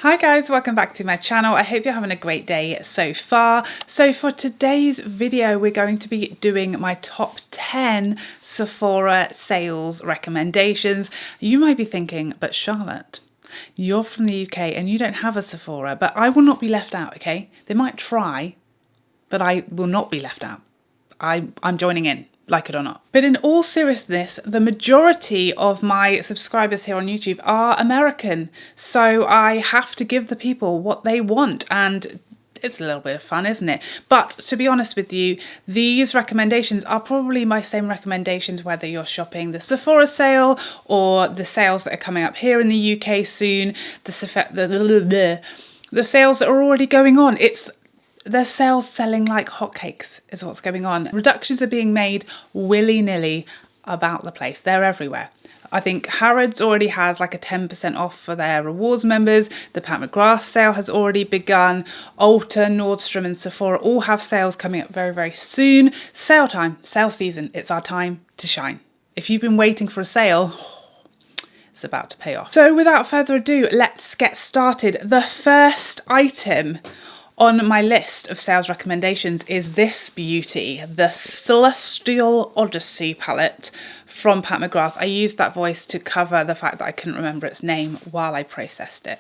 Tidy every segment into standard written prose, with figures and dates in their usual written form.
Hi guys, welcome back to my channel. I hope you're having a great day so far. So for today's video, we're going to be doing my top 10 Sephora sales recommendations. You might be thinking, but Charlotte, you're from the UK and you don't have a Sephora, but I will not be left out, okay? They might try, but I will not be left out. I'm joining in, like it or not. But in all seriousness, the majority of my subscribers here on YouTube are American. So I have to give the people what they want, and it's a little bit of fun, isn't it? But to be honest with you, these recommendations are probably my same recommendations whether you're shopping the Sephora sale or the sales that are coming up here in the UK soon, the sales that are already going on. There's sales selling like hotcakes is what's going on. Reductions are being made willy-nilly about the place. They're everywhere. I think Harrods already has like a 10% off for their rewards members. The Pat McGrath sale has already begun. Ulta, Nordstrom and Sephora all have sales coming up very, very soon. Sale time, sale season. It's our time to shine. If you've been waiting for a sale, it's about to pay off. So without further ado, let's get started. The first item on my list of sales recommendations is this beauty, the Celestial Odyssey palette from Pat McGrath. I used that voice to cover the fact that I couldn't remember its name while I processed it.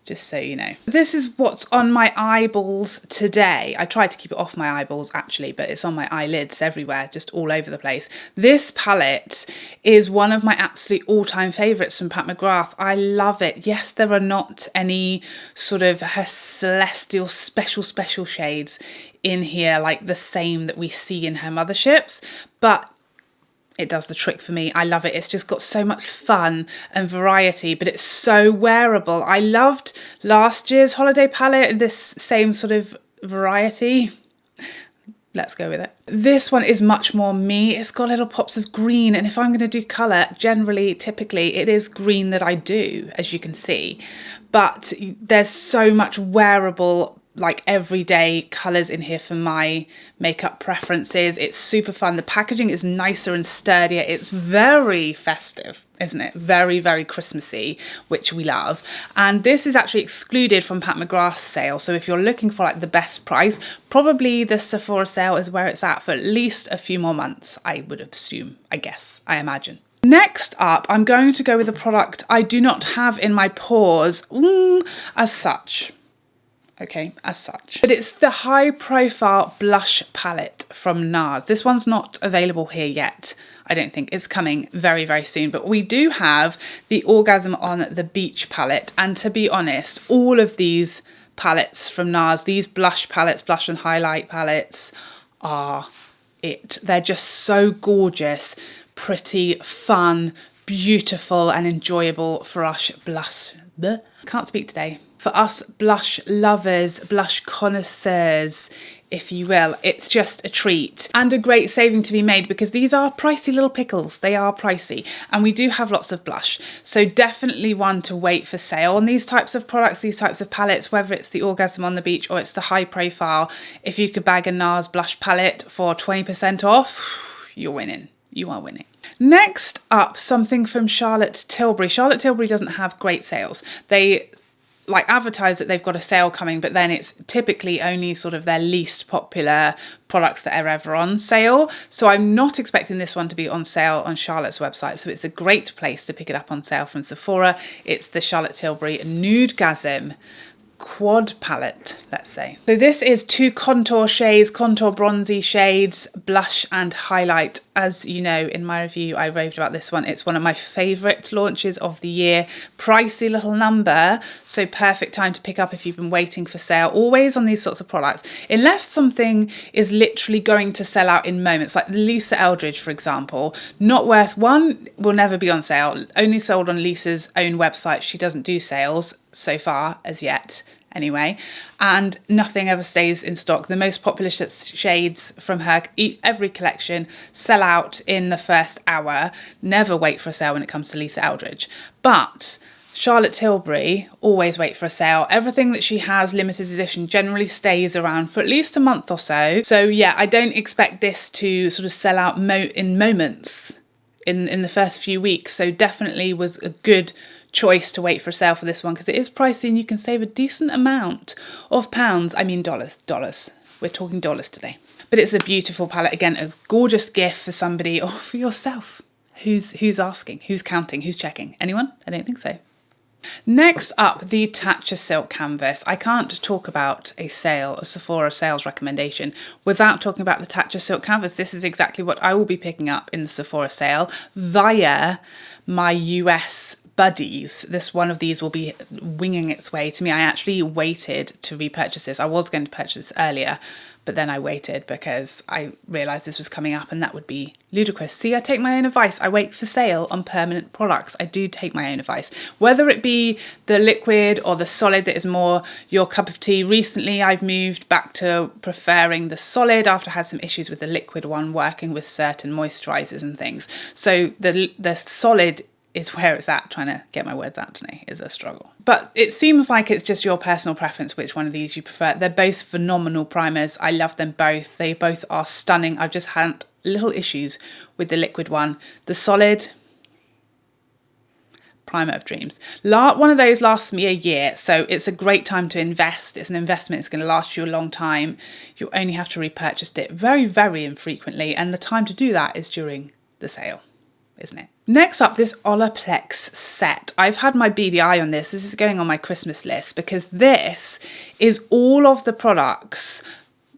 Just so you know. This is what's on my eyeballs today. I tried to keep it off my eyeballs actually, but it's on my eyelids everywhere, just all over the place. This palette is one of my absolute all-time favourites from Pat McGrath. I love it. Yes, there are not any sort of her celestial special shades in here like the same that we see in her motherships, but it does the trick for me. I love it. It's just got so much fun and variety, but it's so wearable. I loved last year's holiday palette, this same sort of variety. Let's go with it. This one is much more me. It's got little pops of green, and if I'm going to do colour, typically it is green that I do, as you can see. But there's so much wearable, like everyday colours in here for my makeup preferences. It's super fun. The packaging is nicer and sturdier. It's very festive, isn't it? Very, very Christmassy, which we love. And this is actually excluded from Pat McGrath's sale. So if you're looking for like the best price, probably the Sephora sale is where it's at for at least a few more months, I would assume, I imagine. Next up, I'm going to go with a product I do not have in my pores as such. Okay, as such. But it's the high profile blush palette from Nars. This one's not available here yet. I don't think it's coming very, very soon, but we do have the Orgasm on the Beach palette. And to be honest, all of these palettes from Nars, these blush palettes, blush and highlight palettes are it. They're just so gorgeous, pretty, fun, beautiful and enjoyable for us can't speak today. For us blush lovers, blush connoisseurs, if you will. It's just a treat and a great saving to be made because these are pricey little pickles. They are pricey and we do have lots of blush. So definitely one to wait for sale on these types of products, these types of palettes, whether it's the Orgasm on the Beach or it's the high profile. If you could bag a Nars blush palette for 20% off, you're winning. You are winning. Next up, something from Charlotte Tilbury. Charlotte Tilbury doesn't have great sales. They like advertise that they've got a sale coming, but then it's typically only sort of their least popular products that are ever on sale. So I'm not expecting this one to be on sale on Charlotte's website. So it's a great place to pick it up on sale from Sephora. It's the Charlotte Tilbury Nudegasm quad palette, let's say. So this is two contour shades, contour bronzy shades, blush and highlight. As you know, in my review, I raved about this one. It's one of my favorite launches of the year. Pricey little number, so perfect time to pick up if you've been waiting for sale. Always on these sorts of products, unless something is literally going to sell out in moments, like the Lisa Eldridge, for example, not worth one, will never be on sale. Only sold on Lisa's own website. She doesn't do sales so far as yet anyway, and nothing ever stays in stock. The most popular shades from her, every collection, sell out in the first hour. Never wait for a sale when it comes to Lisa Eldridge. But Charlotte Tilbury, always wait for a sale. Everything that she has limited edition generally stays around for at least a month or so. So yeah, I don't expect this to sort of sell out in moments in the first few weeks. So definitely was a good choice to wait for a sale for this one because it is pricey and you can save a decent amount of pounds. I mean dollars. We're talking dollars today. But it's a beautiful palette. Again, a gorgeous gift for somebody or for yourself. Who's asking? Who's counting? Who's checking? Anyone? I don't think so. Next up, the Tatcha Silk Canvas. I can't talk about a Sephora sales recommendation without talking about the Tatcha Silk Canvas. This is exactly what I will be picking up in the Sephora sale via my US buddies. One of these will be winging its way to me. I actually waited to repurchase this. I was going to purchase this earlier, but then I waited because I realised this was coming up and that would be ludicrous. See, I take my own advice. I wait for sale on permanent products. I do take my own advice. Whether it be the liquid or the solid that is more your cup of tea. Recently, I've moved back to preferring the solid after I had some issues with the liquid one working with certain moisturisers and things. So the solid is where it's at. Trying to get my words out today is a struggle. But it seems like it's just your personal preference which one of these you prefer. They're both phenomenal primers. I love them both. They both are stunning. I've just had little issues with the liquid one. The solid, primer of dreams. One of those lasts me a year, so it's a great time to invest. It's an investment. It's going to last you a long time. You only have to repurchase it very, very infrequently, and the time to do that is during the sale, isn't it? Next up, this Olaplex set. I've had my beady eye on this. This is going on my Christmas list because this is all of the products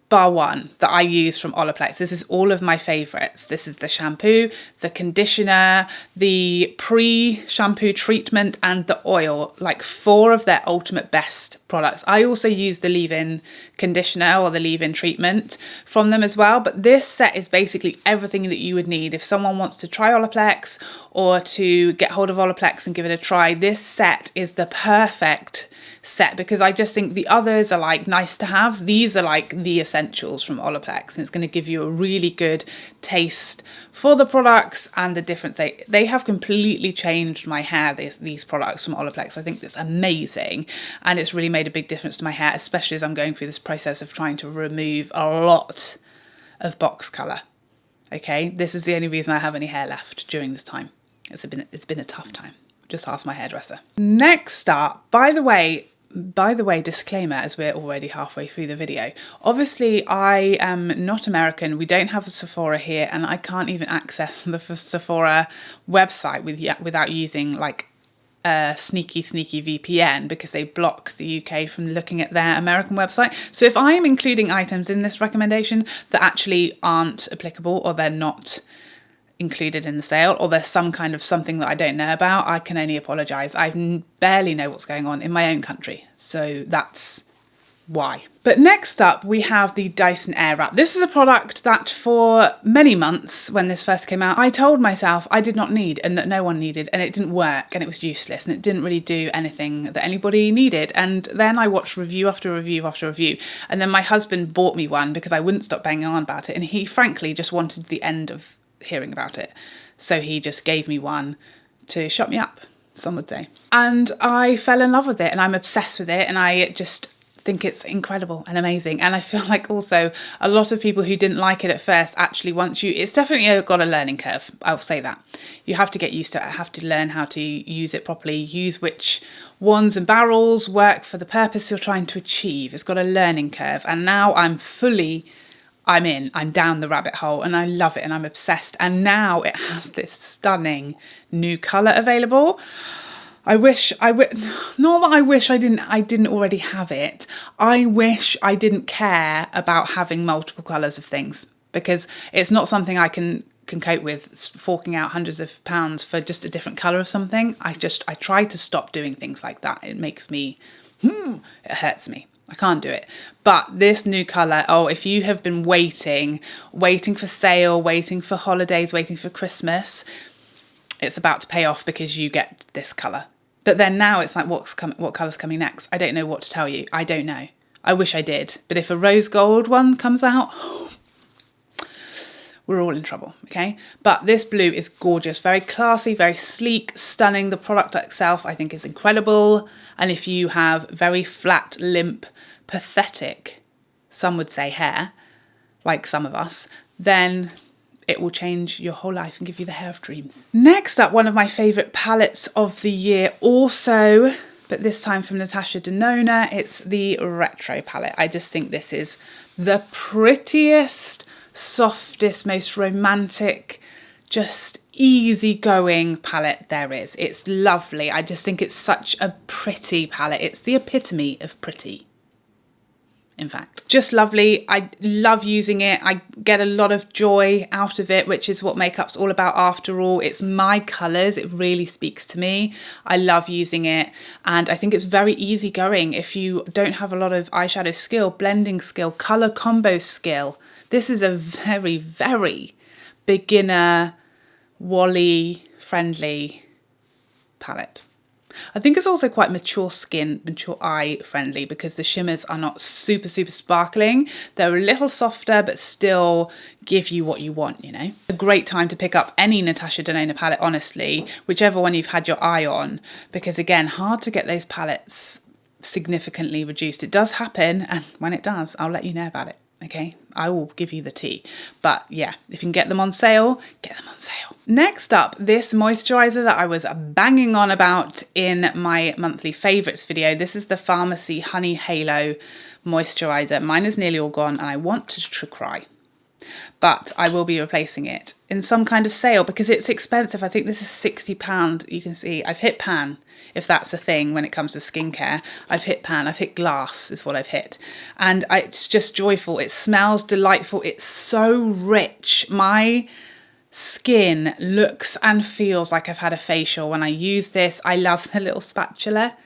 bar one that I use from Olaplex. This is all of my favourites. This is the shampoo, the conditioner, the pre-shampoo treatment and the oil, like 4 of their ultimate best products. I also use the leave-in conditioner or the leave-in treatment from them as well, but this set is basically everything that you would need if someone wants to try Olaplex or to get hold of Olaplex and give it a try. This set is the perfect set because I just think the others are like nice to haves. These are like the essentials from Olaplex, and it's going to give you a really good taste for the products and the difference. They have completely changed my hair, these products from Olaplex. I think that's amazing, and it's really made a big difference to my hair, especially as I'm going through this process of trying to remove a lot of box colour. Okay, this is the only reason I have any hair left during this time. It's been a tough time. Just ask my hairdresser. Next up, by the way, disclaimer, as we're already halfway through the video, obviously I am not American. We don't have a Sephora here, and I can't even access the Sephora website without using like a sneaky VPN because they block the UK from looking at their American website. So if I'm including items in this recommendation that actually aren't applicable or they're not included in the sale, or there's some kind of something that I don't know about, I can only apologise. I barely know what's going on in my own country, so that's why. But next up we have the Dyson Airwrap. This is a product that for many months when this first came out I told myself I did not need and that no one needed, and it didn't work and it was useless and it didn't really do anything that anybody needed. And then I watched review after review after review, and then my husband bought me one because I wouldn't stop banging on about it, and he frankly just wanted the end of hearing about it, so he just gave me one to shut me up, some would say, and I fell in love with it and I'm obsessed with it, and I just think it's incredible and amazing. And I feel like also a lot of people who didn't like it at first, actually it's definitely got a learning curve, I'll say that. You have to get used to it, have to learn how to use it properly, use which wands and barrels work for the purpose you're trying to achieve. It's got a learning curve, and now I'm down the rabbit hole and I love it and I'm obsessed. And now it has this stunning new colour available. Not that I wish I didn't already have it. I wish I didn't care about having multiple colours of things, because it's not something I can cope with, forking out hundreds of pounds for just a different colour of something. I try to stop doing things like that. It makes me, it hurts me. I can't do it. But this new colour, if you have been waiting for sale, waiting for holidays, waiting for Christmas, it's about to pay off because you get this colour. But then now it's like, what colour's coming next? I don't know what to tell you. I don't know. I wish I did. But if a rose gold one comes out, we're all in trouble, okay? But this blue is gorgeous, very classy, very sleek, stunning. The product itself I think is incredible. And if you have very flat, limp, pathetic, some would say hair, like some of us, then it will change your whole life and give you the hair of dreams. Next up, one of my favourite palettes of the year also, but this time from Natasha Denona, it's the Retro palette. I just think this is the prettiest, softest, most romantic, just easygoing palette there is. It's lovely. I just think it's such a pretty palette. It's the epitome of pretty. In fact, just lovely. I love using it. I get a lot of joy out of it, which is what makeup's all about after all. It's my colours. It really speaks to me. I love using it, and I think it's very easy going if you don't have a lot of eyeshadow skill, blending skill, colour combo skill. This is a very, very beginner, Wally friendly palette. I think it's also quite mature skin, mature eye friendly, because the shimmers are not super, super sparkling. They're a little softer, but still give you what you want, you know. A great time to pick up any Natasha Denona palette, honestly, whichever one you've had your eye on, because again, hard to get those palettes significantly reduced. It does happen, and when it does, I'll let you know about it. Okay, I will give you the tea. But yeah, if you can get them on sale, get them on sale. Next up, this moisturiser that I was banging on about in my monthly favourites video. This is the Farmacy Honey Halo moisturiser. Mine is nearly all gone and I want to cry. But I will be replacing it in some kind of sale because it's expensive. I think this is £60. You can see I've hit pan, if that's a thing when it comes to skincare. I've hit pan, I've hit glass is what I've hit. And it's just joyful. It smells delightful. It's so rich. My skin looks and feels like I've had a facial when I use this. I love the little spatula.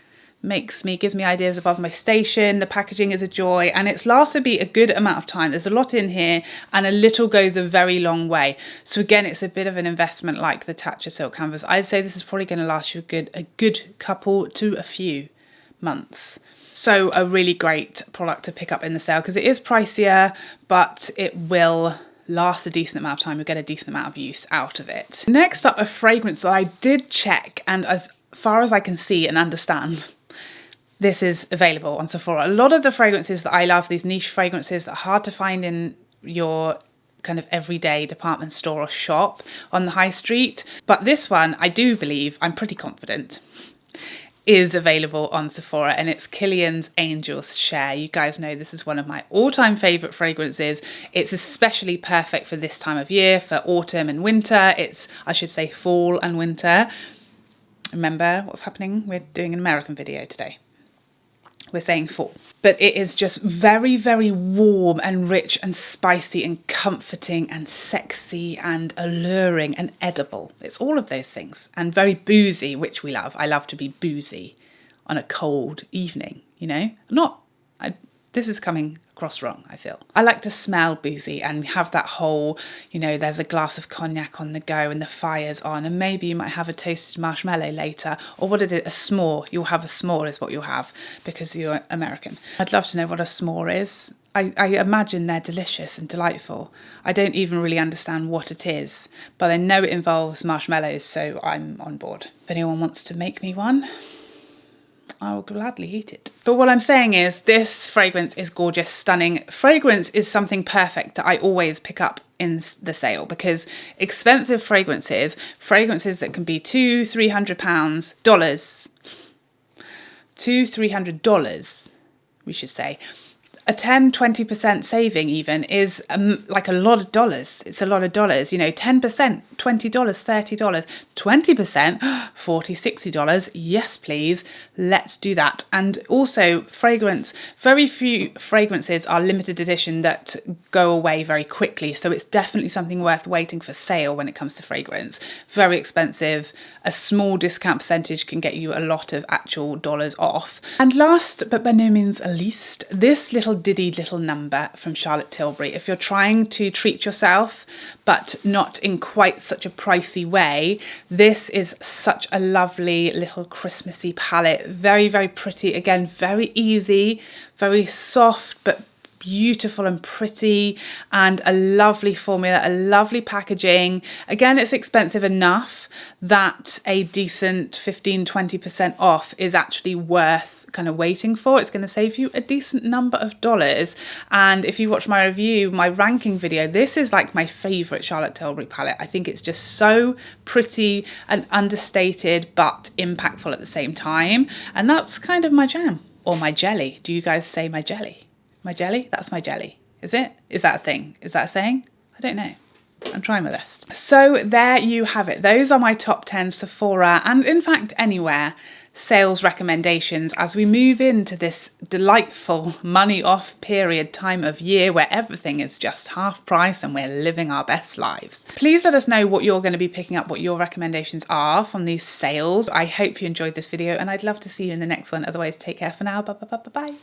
Gives me ideas above my station. The packaging is a joy, and it's lasted me a good amount of time. There's a lot in here, and a little goes a very long way. So again, it's a bit of an investment like the Tatcha Silk Canvas. I'd say this is probably going to last you a good couple to a few months. So a really great product to pick up in the sale because it is pricier, but it will last a decent amount of time. You'll get a decent amount of use out of it. Next up, a fragrance that I did check, and as far as I can see and understand, this is available on Sephora. A lot of the fragrances that I love, these niche fragrances that are hard to find in your kind of everyday department store or shop on the high street. But this one, I do believe, I'm pretty confident, is available on Sephora, and it's Kilian's Angel's Share. You guys know this is one of my all-time favourite fragrances. It's especially perfect for this time of year, for autumn and winter. I should say fall and winter. Remember what's happening? We're doing an American video today. We're saying fall. But it is just very, very warm and rich and spicy and comforting and sexy and alluring and edible. It's all of those things. And very boozy, which we love. I love to be boozy on a cold evening, you know? This is coming across wrong, I feel. I like to smell boozy and have that whole, you know, there's a glass of cognac on the go and the fire's on, and maybe you might have a toasted marshmallow later, or what is it, a s'more? You'll have a s'more is what you'll have because you're American. I'd love to know what a s'more is. I imagine they're delicious and delightful. I don't even really understand what it is, but I know it involves marshmallows, so I'm on board. If anyone wants to make me one, I will gladly eat it. But what I'm saying is this fragrance is gorgeous, stunning. Fragrance is something perfect that I always pick up in the sale because expensive fragrances that can be $200, we should say, a 10-20% saving even is like a lot of dollars. It's a lot of dollars, you know, 10%, $20, $30, 20%, $40, $60. Yes, please. Let's do that. And also fragrance, very few fragrances are limited edition that go away very quickly. So it's definitely something worth waiting for sale when it comes to fragrance. Very expensive. A small discount percentage can get you a lot of actual dollars off. And last, but by no means least, this little number from Charlotte Tilbury. If you're trying to treat yourself, but not in quite such a pricey way, this is such a lovely little Christmassy palette. Very, very pretty. Again, very easy, very soft, but beautiful and pretty, and a lovely formula, a lovely packaging. Again, it's expensive enough that a decent 15-20% off is actually worth kind of waiting for. It's going to save you a decent number of dollars. And if you watch my review, my ranking video, this is like my favourite Charlotte Tilbury palette. I think it's just so pretty and understated but impactful at the same time. And that's kind of my jam. Or my jelly. Do you guys say my jelly? My jelly? That's my jelly. Is it? Is that a thing? Is that a saying? I don't know. I'm trying my best. So there you have it. Those are my top 10 Sephora and in fact anywhere sales recommendations as we move into this delightful money off period time of year where everything is just half price and we're living our best lives. Please let us know what you're going to be picking up, what your recommendations are from these sales. I hope you enjoyed this video and I'd love to see you in the next one. Otherwise, take care for now. Bye.